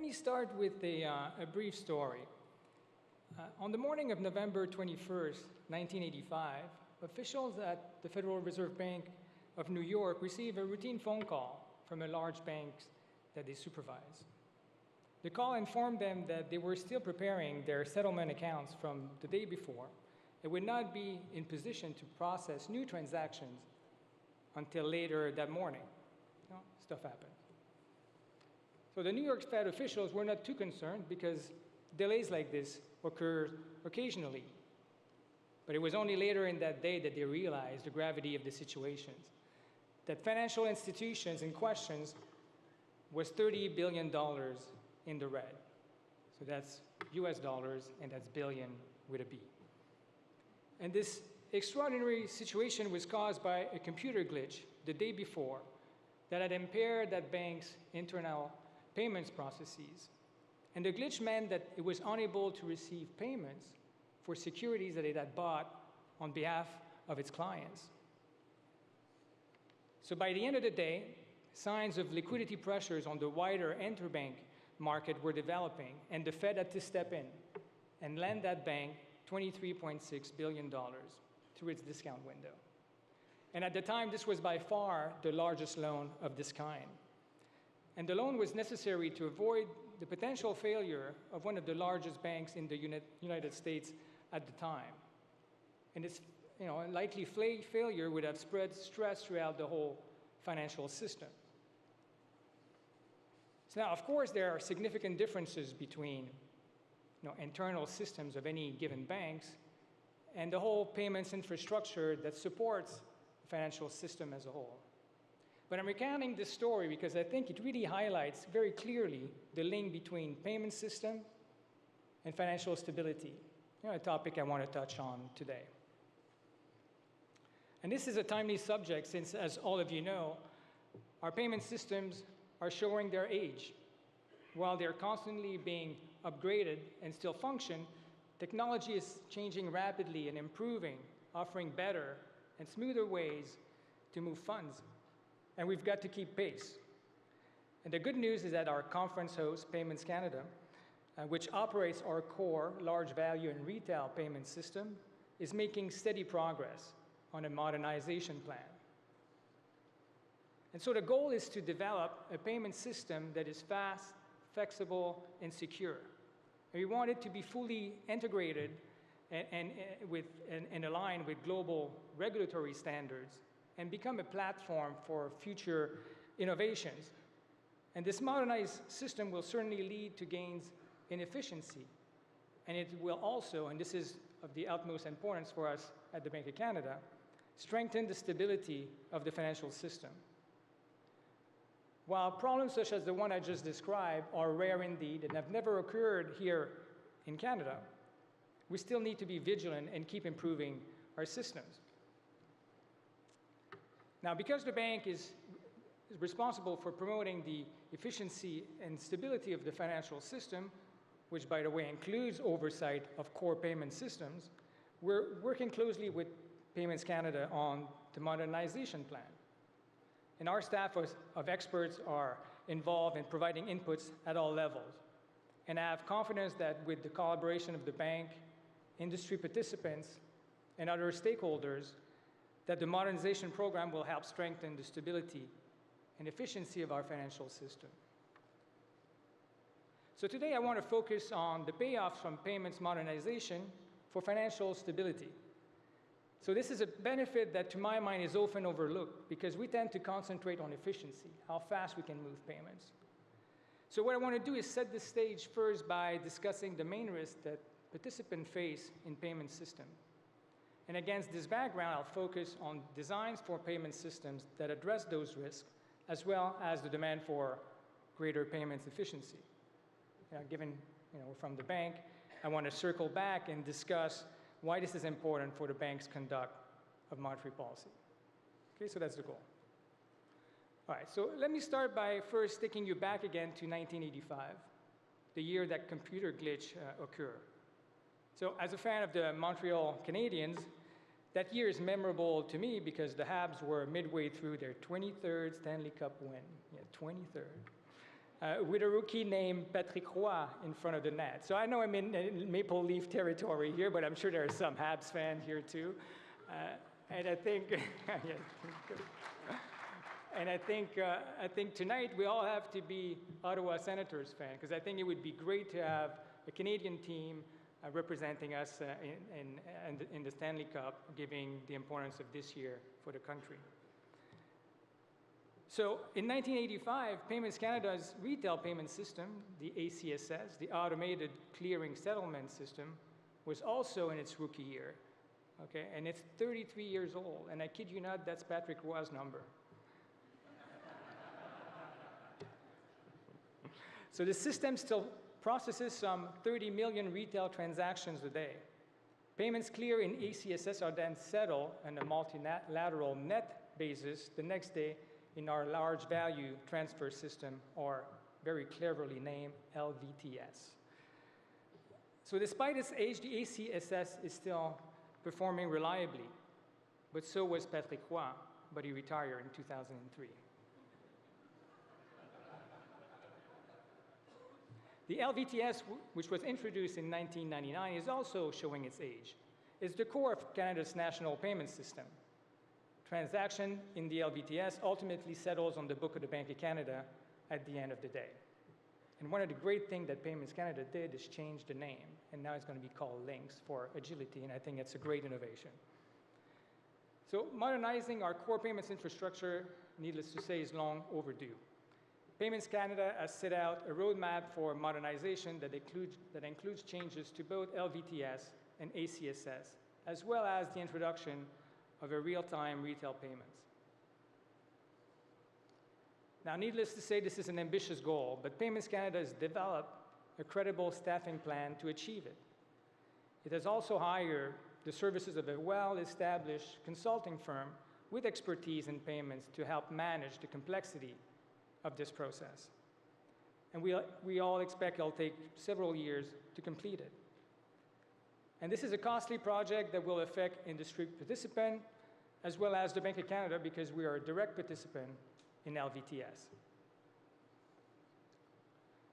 me start with a brief story. On the morning of November 21st, 1985, officials at the Federal Reserve Bank of New York received a routine phone call from a large bank that they supervise. The call informed them that they were still preparing their settlement accounts from the day before and would not be in position to process new transactions until later that morning. Stuff happened. So the New York Fed officials were not too concerned because delays like this occur occasionally. But it was only later in that day that they realized the gravity of the situations, that financial institutions in questions was $30 billion in the red. So that's US dollars, and that's billion with a B. And this extraordinary situation was caused by a computer glitch the day before that had impaired that bank's internal payments processes. And the glitch meant that it was unable to receive payments for securities that it had bought on behalf of its clients. So by the end of the day, signs of liquidity pressures on the wider interbank market were developing, and the Fed had to step in and lend that bank $23.6 billion through its discount window. And at the time, this was by far the largest loan of this kind. And the loan was necessary to avoid the potential failure of one of the largest banks in the United States at the time. And this likely failure would have spread stress throughout the whole financial system. So now, of course, there are significant differences between internal systems of any given banks and the whole payments infrastructure that supports the financial system as a whole. But I'm recounting this story because I think it really highlights very clearly the link between payment system and financial stability, a topic I want to touch on today. And this is a timely subject since, as all of you know, our payment systems are showing their age. While they're constantly being upgraded and still function, technology is changing rapidly and improving, offering better and smoother ways to move funds. And we've got to keep pace. And the good news is that our conference host, Payments Canada, which operates our core large value and retail payment system, is making steady progress on a modernization plan. And so the goal is to develop a payment system that is fast, flexible, and secure. And we want it to be fully integrated and aligned with global regulatory standards and become a platform for future innovations. And this modernized system will certainly lead to gains in efficiency. And it will also, and this is of the utmost importance for us at the Bank of Canada, strengthen the stability of the financial system. While problems such as the one I just described are rare indeed and have never occurred here in Canada, we still need to be vigilant and keep improving our systems. Now, because the bank is responsible for promoting the efficiency and stability of the financial system, which, by the way, includes oversight of core payment systems, we're working closely with Payments Canada on the modernization plan. And our staff of experts are involved in providing inputs at all levels. And I have confidence that with the collaboration of the bank, industry participants, and other stakeholders, that the modernization program will help strengthen the stability and efficiency of our financial system. So today I want to focus on the payoffs from payments modernization for financial stability. So this is a benefit that, to my mind, is often overlooked because we tend to concentrate on efficiency, how fast we can move payments. So what I want to do is set the stage first by discussing the main risks that participants face in payment system. And against this background, I'll focus on designs for payment systems that address those risks, as well as the demand for greater payments efficiency. Given we're from the bank, I want to circle back and discuss why this is important for the bank's conduct of monetary policy. Okay, so that's the goal. All right, so let me start by first taking you back again to 1985, the year that computer glitch occurred. So as a fan of the Montreal Canadiens, that year is memorable to me because the Habs were midway through their 23rd Stanley Cup win. Yeah, 23rd. with a rookie named Patrick Roy in front of the net. So I know I'm in Maple Leaf territory here, but I'm sure there are some Habs fans here too. And I think, and I think tonight we all have to be Ottawa Senators fans, because I think it would be great to have a Canadian team representing us in the Stanley Cup, giving the importance of this year for the country. So in 1985, Payments Canada's retail payment system, the ACSS, the Automated Clearing Settlement System, was also in its rookie year. Okay, and it's 33 years old, and I kid you not, that's Patrick Roy's number. So the system still processes some 30 million retail transactions a day. Payments clear in ACSS are then settled on a multilateral net basis the next day in our large value transfer system, or very cleverly named LVTS. So despite its age, the ACSS is still performing reliably, but so was Patrick Roy, but he retired in 2003. The LVTS, which was introduced in 1999, is also showing its age. It's the core of Canada's national payment system. Transaction in the LVTS ultimately settles on the book of the Bank of Canada at the end of the day. And one of the great things that Payments Canada did is change the name, and now it's going to be called Links for agility, and I think it's a great innovation. So modernizing our core payments infrastructure, needless to say, is long overdue. Payments Canada has set out a roadmap for modernization that includes changes to both LVTS and ACSS, as well as the introduction of a real-time retail payments. Now, needless to say, this is an ambitious goal, but Payments Canada has developed a credible staffing plan to achieve it. It has also hired the services of a well-established consulting firm with expertise in payments to help manage the complexity of this process. And we all expect it'll take several years to complete it. And this is a costly project that will affect industry participants as well as the Bank of Canada, because we are a direct participant in LVTS.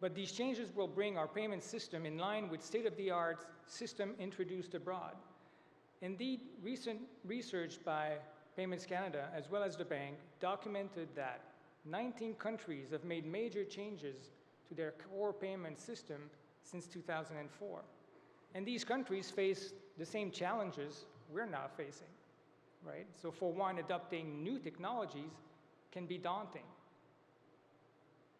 But these changes will bring our payment system in line with state-of-the-art system introduced abroad. Indeed, recent research by Payments Canada, as well as the bank, documented that 19 countries have made major changes to their core payment system since 2004. And these countries face the same challenges we're now facing, right? So for one, adopting new technologies can be daunting.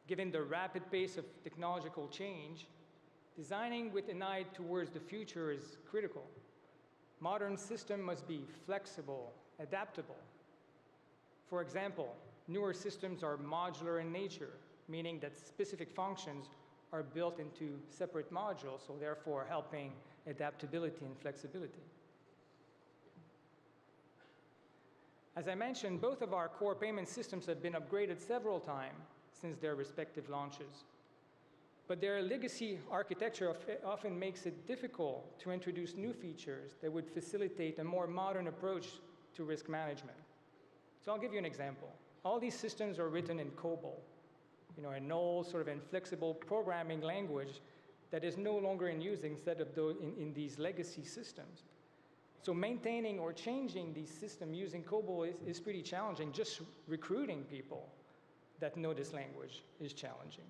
Given the rapid pace of technological change, designing with an eye towards the future is critical. Modern systems must be flexible, adaptable. For example, newer systems are modular in nature, meaning that specific functions are built into separate modules, so therefore helping adaptability and flexibility. As I mentioned, both of our core payment systems have been upgraded several times since their respective launches. But their legacy architecture often makes it difficult to introduce new features that would facilitate a more modern approach to risk management. So I'll give you an example. All these systems are written in COBOL, an old sort of inflexible programming language that is no longer in use instead of in these legacy systems. So maintaining or changing these systems using COBOL is pretty challenging. Just recruiting people that know this language is challenging.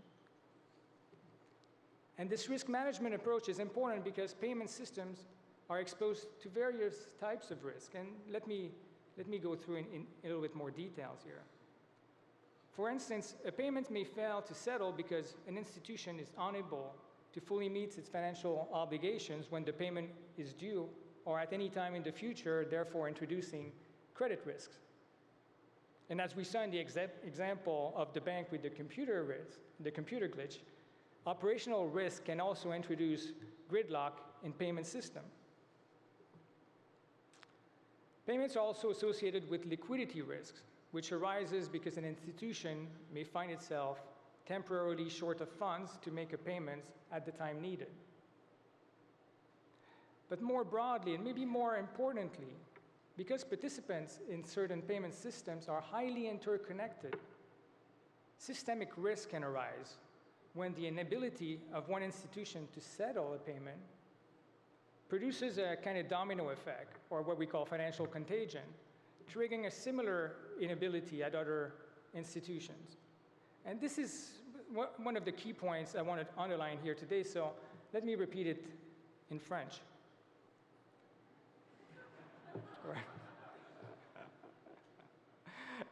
And this risk management approach is important because payment systems are exposed to various types of risk. And let me go through in a little bit more details here. For instance, a payment may fail to settle because an institution is unable to fully meet its financial obligations when the payment is due, or at any time in the future, therefore introducing credit risks. And as we saw in the example of the bank with the computer glitch, operational risk can also introduce gridlock in payment system. Payments are also associated with liquidity risks, which arises because an institution may find itself temporarily short of funds to make a payment at the time needed. But more broadly, and maybe more importantly, because participants in certain payment systems are highly interconnected, systemic risk can arise when the inability of one institution to settle a payment produces a kind of domino effect, or what we call financial contagion, triggering a similar inability at other institutions. And this is one of the key points I want to underline here today, so let me repeat it in French.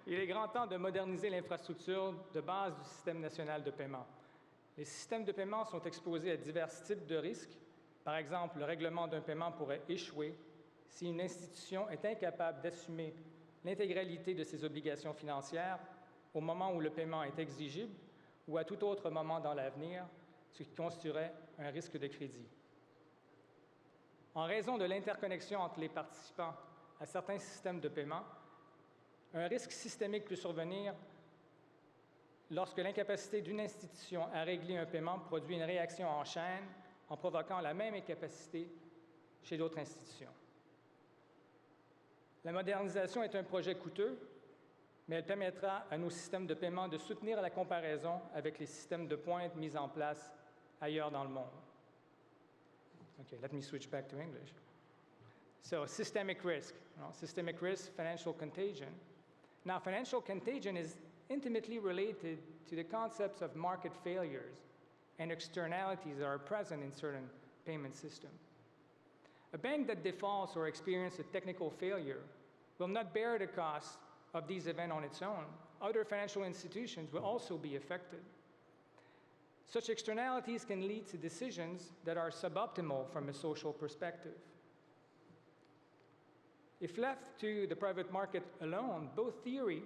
Il est grand temps de moderniser l'infrastructure de base du système national de paiement. Les systèmes de paiement sont exposés à divers types de risques. Par exemple, le règlement d'un paiement pourrait échouer si une institution est incapable d'assumer l'intégralité de ses obligations financières au moment où le paiement est exigible ou à tout autre moment dans l'avenir, ce qui constituerait un risque de crédit. En raison de l'interconnexion entre les participants à certains systèmes de paiement, un risque systémique peut survenir lorsque l'incapacité d'une institution à régler un paiement produit une réaction en chaîne en provoquant la même incapacité chez d'autres institutions. La modernisation est un projet coûteux, mais elle permettra à nos systèmes de paiement de soutenir la comparaison avec les systèmes de pointe mis en place ailleurs dans le monde. Okay, let me switch back to English. So, systemic risk, financial contagion. Now, financial contagion is intimately related to the concepts of market failures and externalities that are present in certain payment systems. A bank that defaults or experiences a technical failure will not bear the cost of these events on its own. Other financial institutions will also be affected. Such externalities can lead to decisions that are suboptimal from a social perspective. If left to the private market alone, both theory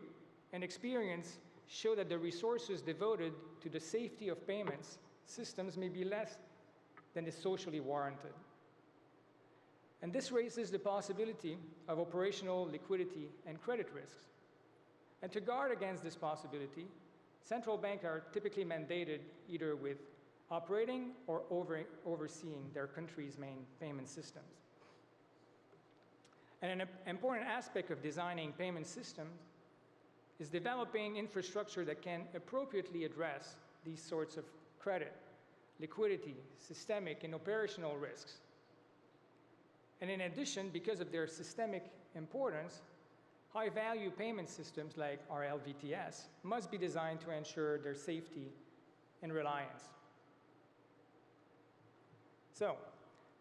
and experience show that the resources devoted to the safety of payments systems may be less than is socially warranted. And this raises the possibility of operational liquidity and credit risks. And to guard against this possibility, central banks are typically mandated either with operating or overseeing their country's main payment systems. And an important aspect of designing payment systems is developing infrastructure that can appropriately address these sorts of credit, liquidity, systemic, and operational risks. And in addition, because of their systemic importance, high-value payment systems like our LVTS must be designed to ensure their safety and reliance. So,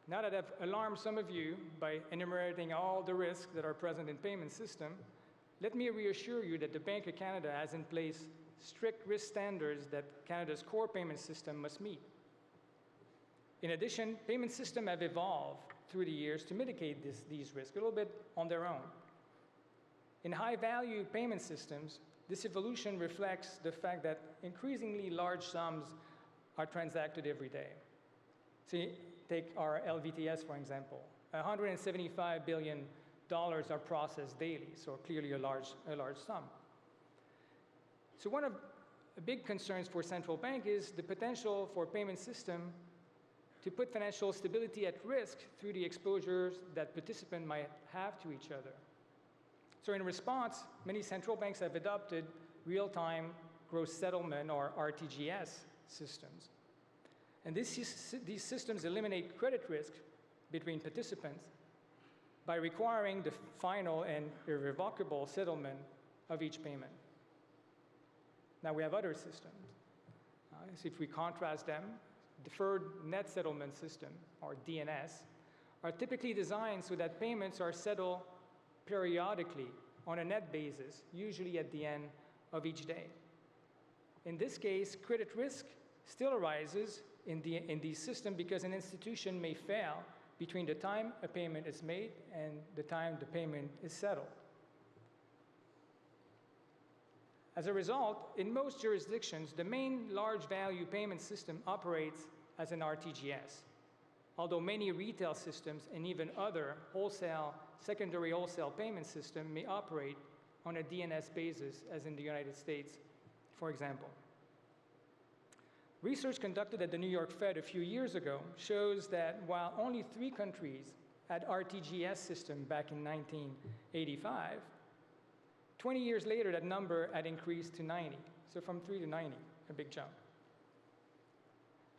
now that I've alarmed some of you by enumerating all the risks that are present in payment system, let me reassure you that the Bank of Canada has in place strict risk standards that Canada's core payment system must meet. In addition, payment systems have evolved through the years to mitigate these risks a little bit on their own. In high-value payment systems, this evolution reflects the fact that increasingly large sums are transacted every day. So take our LVTS, for example. $175 billion are processed daily, so clearly a large sum. So one of the big concerns for central bank is the potential for payment system to put financial stability at risk through the exposures that participants might have to each other. So in response, many central banks have adopted real-time gross settlement, or RTGS, systems. And these systems eliminate credit risk between participants by requiring the final and irrevocable settlement of each payment. Now we have other systems. So if we contrast them, deferred net settlement system, or DNS, are typically designed so that payments are settled periodically on a net basis, usually at the end of each day. In this case, credit risk still arises in these systems because an institution may fail between the time a payment is made and the time the payment is settled. As a result, in most jurisdictions, the main large value payment system operates as an RTGS, although many retail systems and even other secondary wholesale payment systems may operate on a DNS basis, as in the United States, for example. Research conducted at the New York Fed a few years ago shows that while only 3 countries had RTGS system back in 1985, 20 years later, that number had increased to 90. So from 3 to 90, a big jump.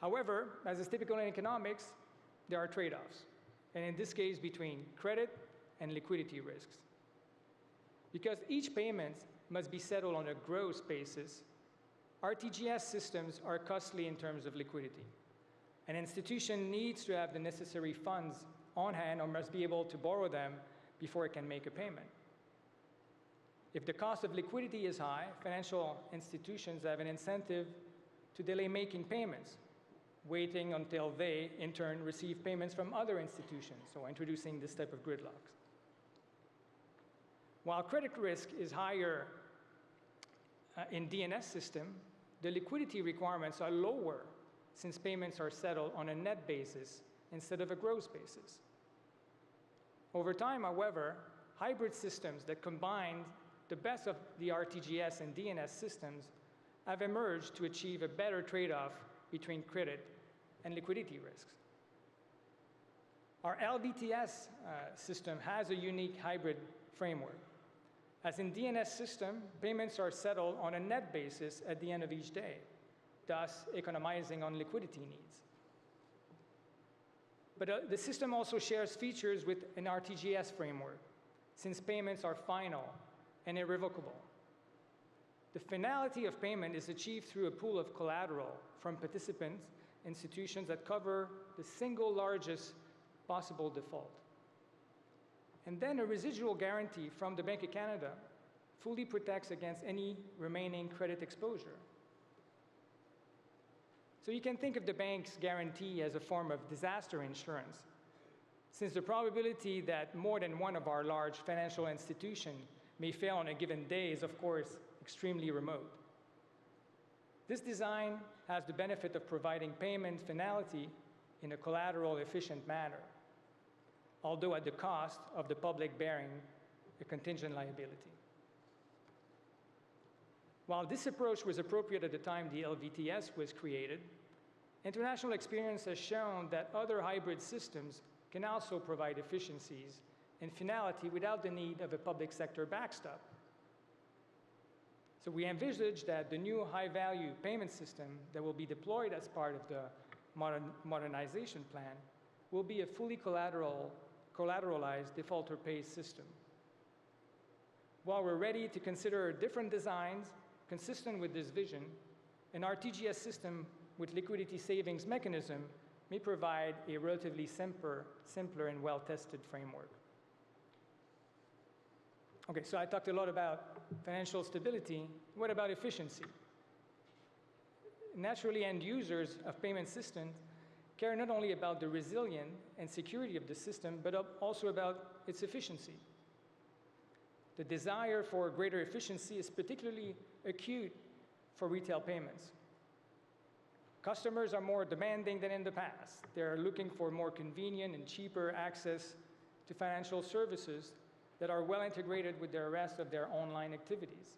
However, as is typical in economics, there are trade-offs, and in this case, between credit and liquidity risks. Because each payment must be settled on a gross basis, RTGS systems are costly in terms of liquidity. An institution needs to have the necessary funds on hand or must be able to borrow them before it can make a payment. If the cost of liquidity is high, financial institutions have an incentive to delay making payments, waiting until they, in turn, receive payments from other institutions, so introducing this type of gridlock. While credit risk is higher in DNS system, the liquidity requirements are lower since payments are settled on a net basis instead of a gross basis. Over time, however, hybrid systems that combine the best of the RTGS and DNS systems have emerged to achieve a better trade-off between credit and liquidity risks. Our LVTS system has a unique hybrid framework. As in DNS system, payments are settled on a net basis at the end of each day, thus economizing on liquidity needs. But the system also shares features with an RTGS framework, since payments are final and irrevocable. The finality of payment is achieved through a pool of collateral from participants, institutions that cover the single largest possible default. And then a residual guarantee from the Bank of Canada fully protects against any remaining credit exposure. So you can think of the bank's guarantee as a form of disaster insurance, since the probability that more than one of our large financial institutions may fail on a given day is, of course, extremely remote. This design has the benefit of providing payment finality in a collateral-efficient manner, although at the cost of the public bearing a contingent liability. While this approach was appropriate at the time the LVTS was created, international experience has shown that other hybrid systems can also provide efficiencies and finality without the need of a public sector backstop. So we envisage that the new high-value payment system that will be deployed as part of the modernization plan will be a fully collateralized default-or-pay system. While we're ready to consider different designs consistent with this vision, an RTGS system with liquidity savings mechanism may provide a relatively simpler and well-tested framework. Okay, so I talked a lot about financial stability. What about efficiency? Naturally, end users of payment systems care not only about the resilience and security of the system, but also about its efficiency. The desire for greater efficiency is particularly acute for retail payments. Customers are more demanding than in the past. They're looking for more convenient and cheaper access to financial services that are well integrated with the rest of their online activities.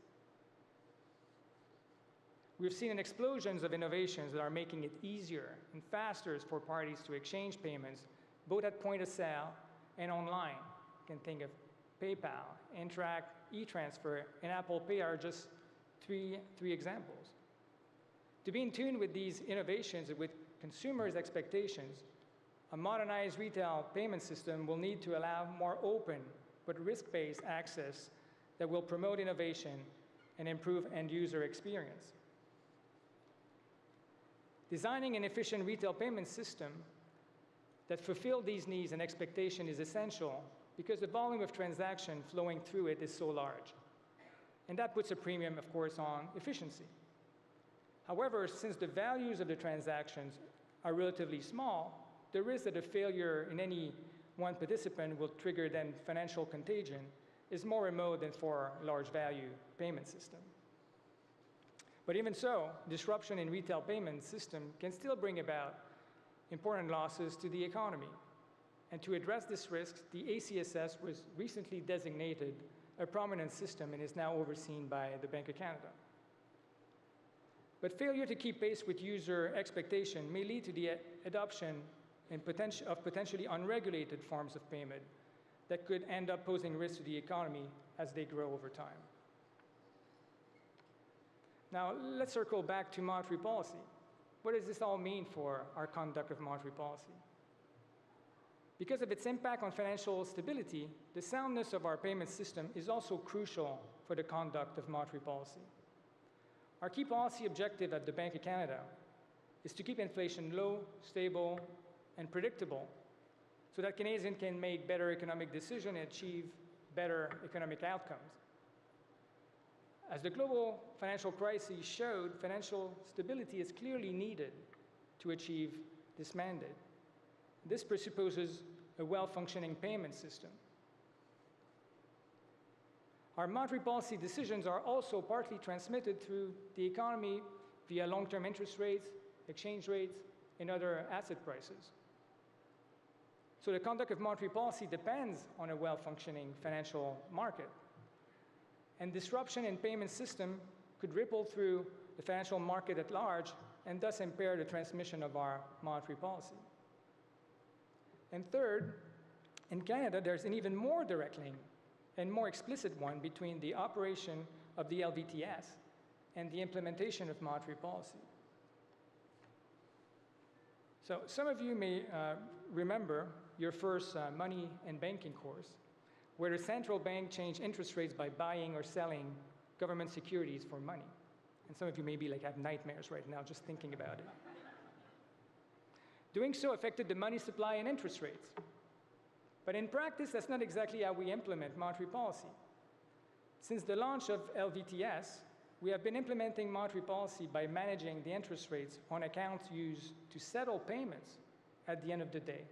We've seen an explosion of innovations that are making it easier and faster for parties to exchange payments, both at point of sale and online. You can think of PayPal, Interac, e-transfer, and Apple Pay are just three examples. To be in tune with these innovations and with consumers' expectations, a modernized retail payment system will need to allow more open but risk-based access that will promote innovation and improve end-user experience. Designing an efficient retail payment system that fulfills these needs and expectations is essential because the volume of transaction flowing through it is so large. And that puts a premium, of course, on efficiency. However, since the values of the transactions are relatively small, the risk that a failure in any one participant will trigger then financial contagion is more remote than for a large value payment system. But even so, disruption in retail payment system can still bring about important losses to the economy. And to address this risk, the ACSS was recently designated a prominent system and is now overseen by the Bank of Canada. But failure to keep pace with user expectation may lead to the adoption of potentially unregulated forms of payment that could end up posing risks to the economy as they grow over time. Now, let's circle back to monetary policy. What does this all mean for our conduct of monetary policy? Because of its impact on financial stability, the soundness of our payment system is also crucial for the conduct of monetary policy. Our key policy objective at the Bank of Canada is to keep inflation low, stable, and predictable so that Canadians can make better economic decisions and achieve better economic outcomes. As the global financial crisis showed, financial stability is clearly needed to achieve this mandate. This presupposes a well-functioning payment system. Our monetary policy decisions are also partly transmitted through the economy via long-term interest rates, exchange rates, and other asset prices. So the conduct of monetary policy depends on a well-functioning financial market. And disruption in payment system could ripple through the financial market at large and thus impair the transmission of our monetary policy. And third, in Canada, there's an even more direct link and more explicit one between the operation of the LVTS and the implementation of monetary policy. So some of you may remember your first money and banking course, where the central bank changed interest rates by buying or selling government securities for money. And some of you maybe have nightmares right now just thinking about it. Doing so affected the money supply and interest rates. But in practice, that's not exactly how we implement monetary policy. Since the launch of LVTS, we have been implementing monetary policy by managing the interest rates on accounts used to settle payments at the end of the day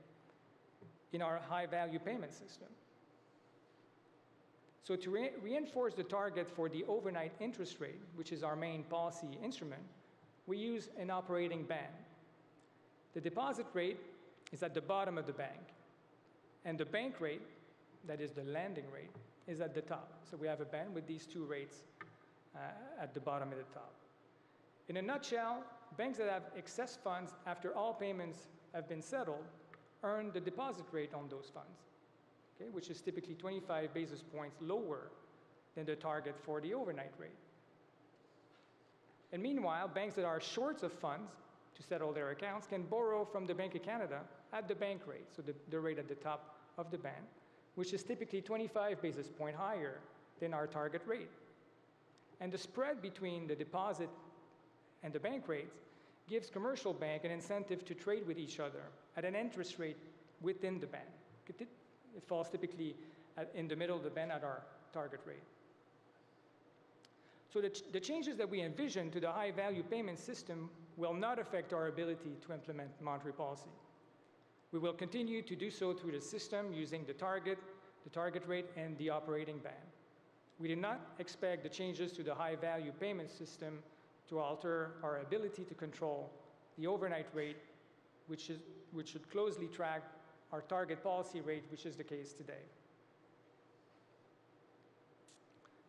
in our high-value payment system. So to reinforce the target for the overnight interest rate, which is our main policy instrument, we use an operating band. The deposit rate is at the bottom of the bank, and the bank rate, that is the lending rate, is at the top. So we have a band with these two rates at the bottom and the top. In a nutshell, banks that have excess funds after all payments have been settled earn the deposit rate on those funds, okay, which is typically 25 basis points lower than the target for the overnight rate. And meanwhile, banks that are short of funds to settle their accounts can borrow from the Bank of Canada at the bank rate, so the rate at the top of the band, which is typically 25 basis points higher than our target rate. And the spread between the deposit and the bank rates gives commercial banks an incentive to trade with each other at an interest rate within the band. It falls typically in the middle of the band at our target rate. So the changes that we envision to the high-value payment system will not affect our ability to implement monetary policy. We will continue to do so through the system using the target rate, and the operating band. We do not expect the changes to the high-value payment system to alter our ability to control the overnight rate, which should closely track our target policy rate, which is the case today.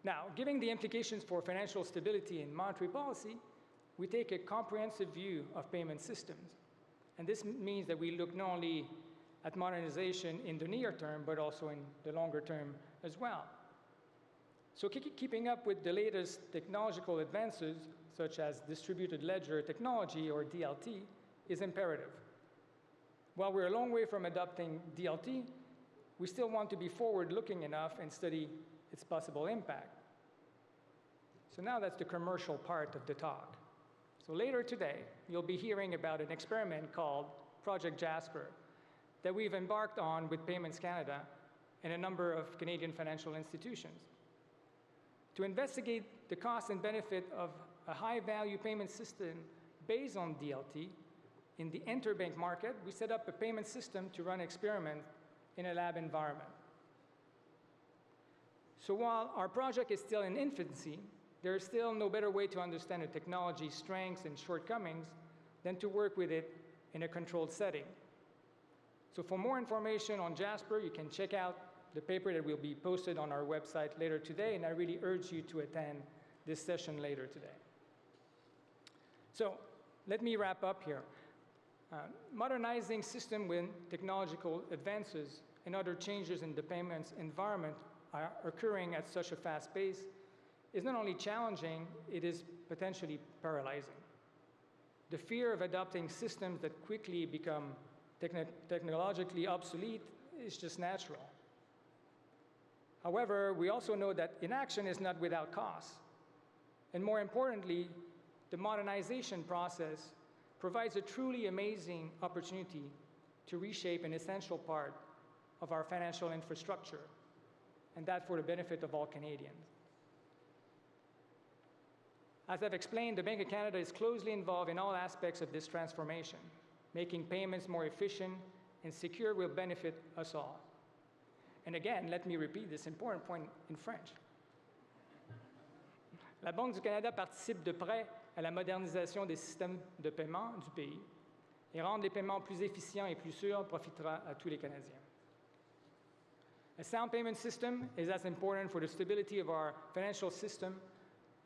Now, given the implications for financial stability and monetary policy, we take a comprehensive view of payment systems. And this means that we look not only at modernization in the near term, but also in the longer term as well. So keeping up with the latest technological advances, such as distributed ledger technology, or DLT, is imperative. While we're a long way from adopting DLT, we still want to be forward-looking enough and study its possible impact. So now that's the commercial part of the talk. So later today, you'll be hearing about an experiment called Project Jasper that we've embarked on with Payments Canada and a number of Canadian financial institutions. To investigate the cost and benefit of a high-value payment system based on DLT in the interbank market, we set up a payment system to run experiments in a lab environment. So while our project is still in infancy, there is still no better way to understand the technology's strengths and shortcomings than to work with it in a controlled setting. So for more information on Jasper, you can check out the paper that will be posted on our website later today, and I really urge you to attend this session later today. So let me wrap up here. Modernizing system with technological advances and other changes in the payments environment are occurring at such a fast pace is not only challenging, it is potentially paralyzing. the fear of adopting systems that quickly become technologically obsolete is just natural. However, we also know that inaction is not without cost. And more importantly, the modernization process provides a truly amazing opportunity to reshape an essential part of our financial infrastructure, and that for the benefit of all Canadians. As I've explained, the Bank of Canada is closely involved in all aspects of this transformation. Making payments more efficient and secure will benefit us all. And again, let me repeat this important point in French. La Banque du Canada participe de près à la modernisation des systèmes de paiement du pays, et rendre les paiements plus efficients et plus sûrs profitera à tous les Canadiens. A sound payment system is as important for the stability of our financial system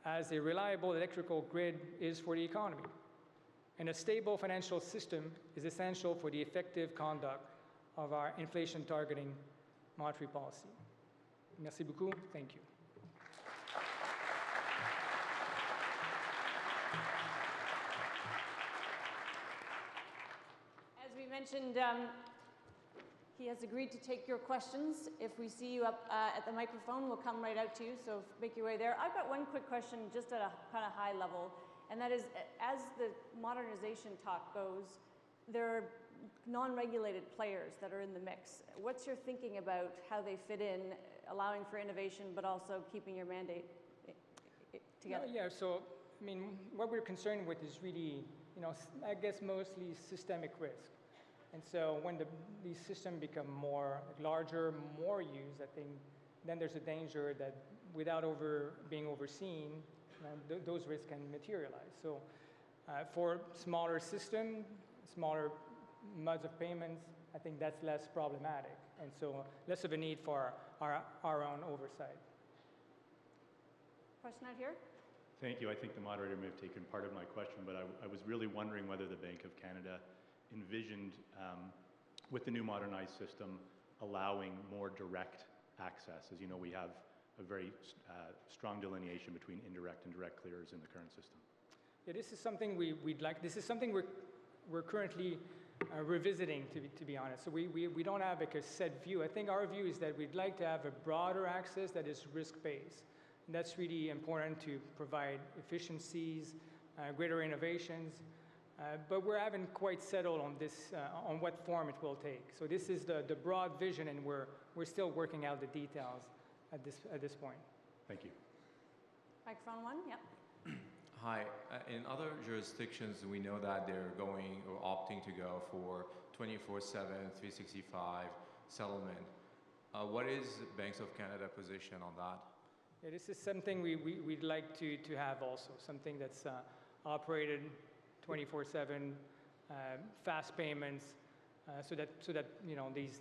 as a reliable electrical grid is for the economy. And a stable financial system is essential for the effective conduct of our inflation targeting monetary policy. Merci beaucoup. Thank you. As we mentioned, he has agreed to take your questions. If we see you up at the microphone, we'll come right out to you, so make your way there. I've got one quick question just at a kind of high level, and that is, as the modernization talk goes, there are non-regulated players that are in the mix. What's your thinking about how they fit in, allowing for innovation, but also keeping your mandate together? Yeah, so, I mean, what we're concerned with is really, I guess mostly systemic risk. And so when these systems become larger, more used, I think, then there's a danger that without being overseen, those risks can materialize. So for smaller systems, smaller modes of payments, I think that's less problematic. And so less of a need for our own oversight. Question out here? Thank you. I think the moderator may have taken part of my question, but I was really wondering whether the Bank of Canada envisioned, with the new modernized system, allowing more direct access. As you know, we have a very strong delineation between indirect and direct clearers in the current system. Yeah, this is something we'd like. This is something we're currently revisiting, to be honest. So we don't have like a set view. I think our view is that we'd like to have a broader access that is risk-based. And that's really important to provide efficiencies, greater innovations. But we haven't quite settled on this, on what form it will take. So this is the broad vision, and we're still working out the details at this point. Thank you. Microphone one, yep. Hi. In other jurisdictions, we know that they're going or opting to go for 24/7, 365 settlement. What is Banks of Canada position on that? Yeah, this is something we'd like to have also, something that's operated 24/7, fast payments, so that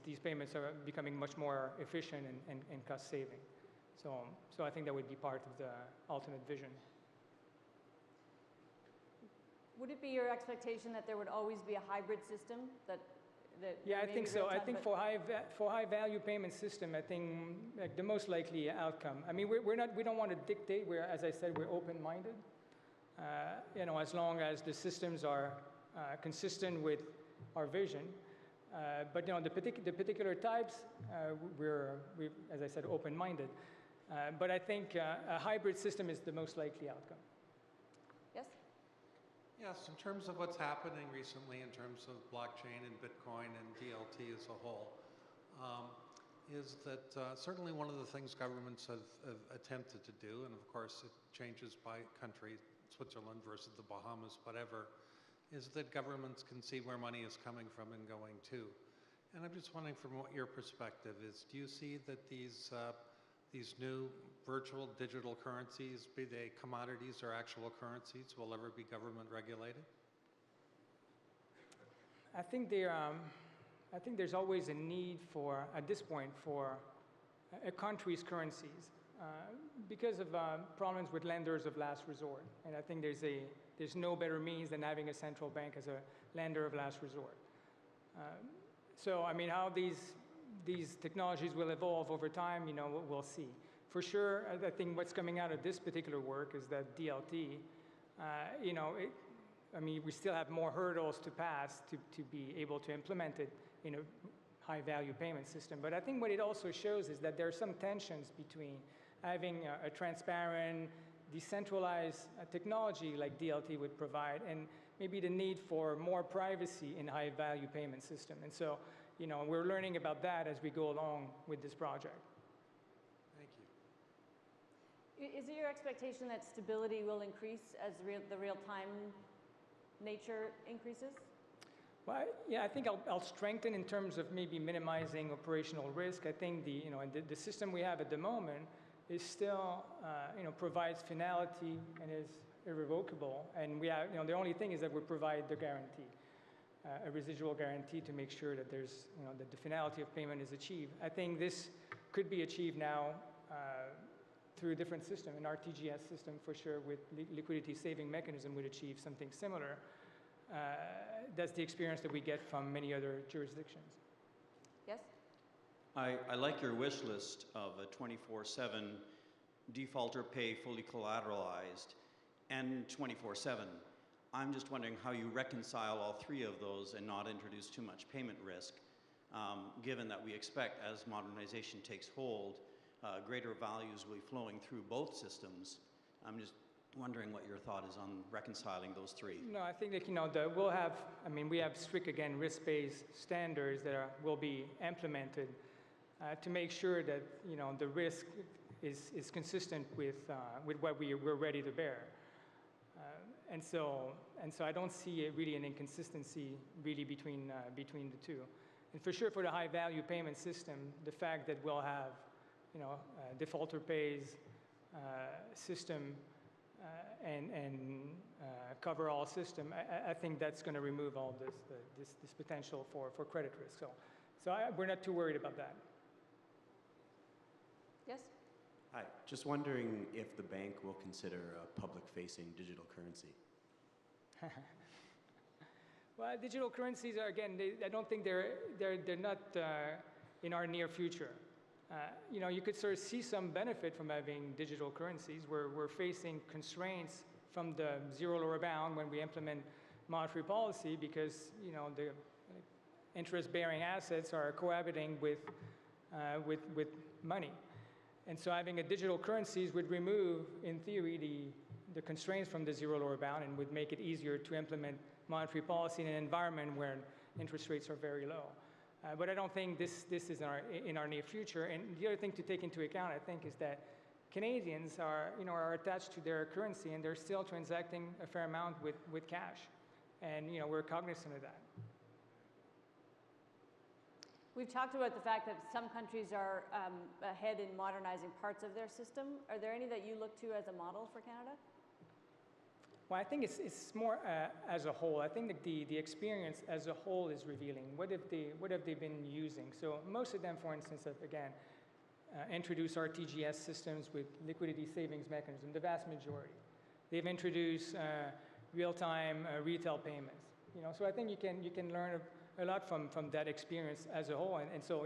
these payments are becoming much more efficient and cost saving. So I think that would be part of the ultimate vision. Would it be your expectation that there would always be a hybrid system Yeah, I think so. I think for high value payment system, I think like the most likely outcome. I mean, we don't want to dictate. As I said, we're open-minded. As long as the systems are consistent with our vision. But the particular types, we're as I said, open-minded. But I think a hybrid system is the most likely outcome. Yes? Yes, in terms of what's happening recently in terms of blockchain and Bitcoin and DLT as a whole, is that certainly one of the things governments have attempted to do, and of course it changes by country, Switzerland versus the Bahamas, whatever, is that governments can see where money is coming from and going to. And I'm just wondering from what your perspective is, do you see that these new virtual digital currencies, be they commodities or actual currencies, will ever be government regulated? I think there's always a need for, at this point, for a country's currencies because of problems with lenders of last resort. And I think there's no better means than having a central bank as a lender of last resort. So I mean, how these technologies will evolve over time, we'll see. For sure, I think what's coming out of this particular work is that DLT, I mean, we still have more hurdles to pass to be able to implement it in a high-value payment system. But I think what it also shows is that there are some tensions between having a transparent, decentralized technology like DLT would provide, and maybe the need for more privacy in high-value payment system. And so, you know, we're learning about that as we go along with this project. Thank you. Is it your expectation that stability will increase as the real-time nature increases? Well, yeah, I think I'll strengthen in terms of maybe minimizing operational risk. I think the system we have at the moment is still, provides finality and is irrevocable. And we have, the only thing is that we provide the guarantee, a residual guarantee to make sure that there's, that the finality of payment is achieved. I think this could be achieved now through a different system, an RTGS system for sure, with liquidity saving mechanism would achieve something similar. That's the experience that we get from many other jurisdictions. Yes? I like your wish list of a 24/7 defaulter pay fully collateralized and 24/7. I'm just wondering how you reconcile all three of those and not introduce too much payment risk, given that we expect as modernization takes hold, greater values will be flowing through both systems. I'm just wondering what your thought is on reconciling those three. No, I think that, we'll have, we have strict, again, risk-based standards that will be implemented to make sure that, the risk is consistent with what we're ready to bear. And so I don't see really an inconsistency really between the two. And for sure, for the high-value payment system, the fact that we'll have, defaulter pays system and cover all system, I think that's going to remove all this potential for credit risk. So we're not too worried about that. Yes? Hi, just wondering if the bank will consider a public-facing digital currency. Well, digital currencies are, again, I don't think they're not in our near future. You could sort of see some benefit from having digital currencies. We're facing constraints from the zero lower bound when we implement monetary policy because, the interest-bearing assets are cohabiting with money. And so having a digital currencies would remove, in theory, the constraints from the zero lower bound and would make it easier to implement monetary policy in an environment where interest rates are very low. But I don't think this is in our near future. And the other thing to take into account, I think, is that Canadians are attached to their currency and they're still transacting a fair amount with cash. And, we're cognizant of that. We've talked about the fact that some countries are ahead in modernizing parts of their system. Are there any that you look to as a model for Canada? Well, I think it's more as a whole. I think that the experience as a whole is revealing. What have they been using? So most of them, for instance, have, again, introduced RTGS systems with liquidity savings mechanism, the vast majority. They've introduced real-time retail payments. So I think you can learn a lot from that experience as a whole. And so,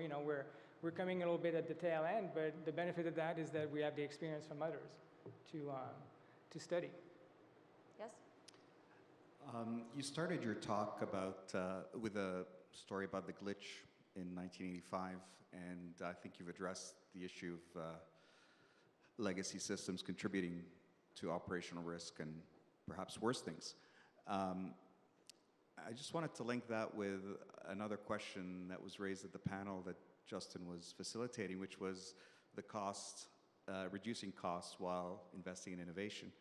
we're coming a little bit at the tail end, but the benefit of that is that we have the experience from others to study. Yes? You started your talk about with a story about the glitch in 1985, and I think you've addressed the issue of legacy systems contributing to operational risk and perhaps worse things. I just wanted to link that with another question that was raised at the panel that Justin was facilitating, which was the cost, reducing costs while investing in innovation.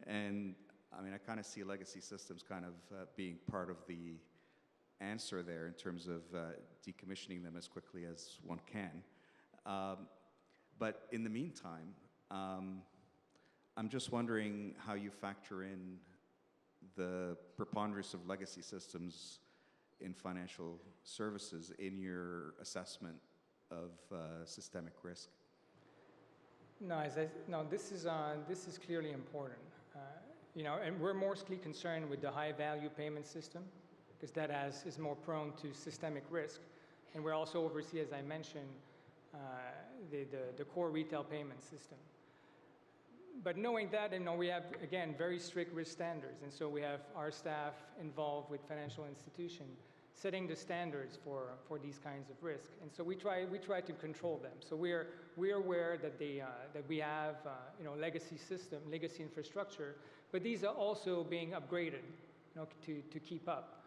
And I kind of see legacy systems kind of being part of the answer there in terms of decommissioning them as quickly as one can. But in the meantime, I'm just wondering how you factor in the preponderance of legacy systems in financial services in your assessment of systemic risk. No, this is clearly important. And we're mostly concerned with the high-value payment system because that is more prone to systemic risk. And we're also oversee, as I mentioned, the core retail payment system. But knowing that, we have, again, very strict risk standards. And so we have our staff involved with financial institutions setting the standards for these kinds of risk. And so we try to control them. So we're aware that that we have legacy infrastructure, but these are also being upgraded to keep up.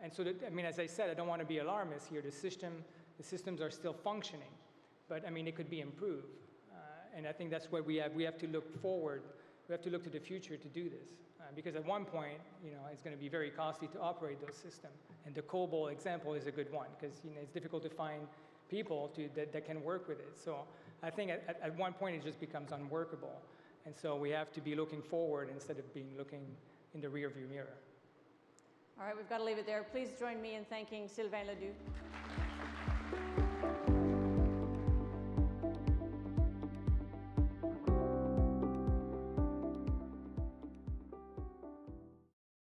And so as I said, I don't want to be alarmist here. The systems are still functioning, but it could be improved. And I think that's what we have to look forward. We have to look to the future to do this. Because at one point, it's going to be very costly to operate those systems. And the COBOL example is a good one, because it's difficult to find people that can work with it. So I think at one point it just becomes unworkable. And so we have to be looking forward instead of looking in the rearview mirror. All right, we've got to leave it there. Please join me in thanking Sylvain Leduc.